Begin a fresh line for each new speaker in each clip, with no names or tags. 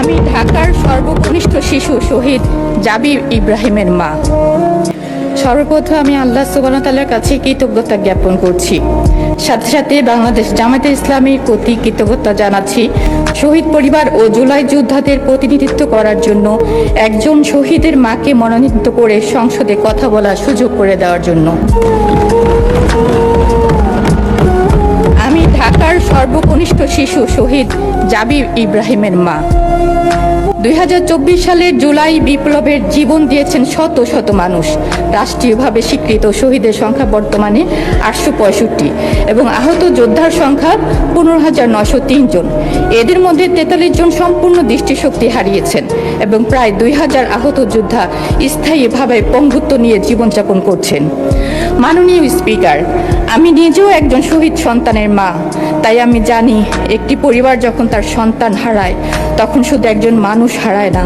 আমি ঢাকার সর্বকনিষ্ঠ শিশু শহীদ জাবির ইব্রাহিমের মা। সর্বপ্রথম আমি আল্লাহ সুবহানাহু ওয়া তাআলার কাছে কৃতজ্ঞতা জ্ঞাপন করছি। সাথে সাথে বাংলাদেশ জামায়াতে ইসলামীর প্রতি কৃতজ্ঞতা জানাচ্ছি শহীদ পরিবার ও জুলাই যোদ্ধাদের প্রতিনিধিত্ব করার জন্য একজন শহীদের মাকে মনোনীত করে সংসদে কথা বলার সুযোগ করে দেওয়ার জন্য। আমি ঢাকার সর্বকনিষ্ঠ শিশু শহীদ জাবির ইব্রাহিমের মা। 2024 সালের জুলাই বিপ্লবের জীবন দিয়েছেন শত শত মানুষ। রাষ্ট্রীয়ভাবে স্বীকৃত শহীদের সংখ্যা বর্তমানে 865 এবং আহত যোদ্ধার সংখ্যা 15,903 জন। এদের মধ্যে 43 জন সম্পূর্ণ দৃষ্টিশক্তি হারিয়েছেন এবং প্রায় 2000 আহত যোদ্ধা স্থায়ীভাবে পঙ্গুত্ব নিয়ে জীবনযাপন করছেন। মাননীয় স্পিকার, আমি নিজেও একজন শহীদ সন্তানের মা, তাই আমি জানি একটি পরিবার যখন তার সন্তান হারায় তখন শুধু একজন মানুষ হারায় না,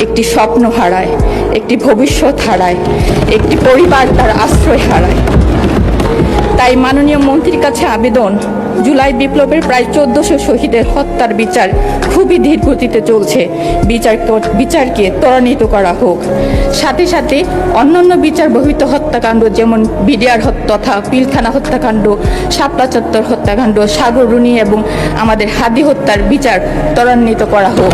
একটি স্বপ্ন হারায়, একটি ভবিষ্যৎ হারায়, একটি পরিবার তার আশ্রয় হারায়। তাই মাননীয় মন্ত্রীর কাছে আবেদন, জুলাই বিপ্লবের প্রায় 1400 শহীদের হত্যার বিচার খুবই ধীর গতিতে চলছে, বিচারকে ত্বরান্বিত করা হোক। সাথে সাথে অন্যান্য বিচার বহির্ভূত হত্যাকাণ্ড যেমন বিডিআর তথা পিলখানা হত্যাকাণ্ড, শাপলা চত্বর হত্যাকাণ্ড, সাগর রুনি এবং আমাদের হাদি হত্যার বিচার ত্বরান্বিত করা হোক।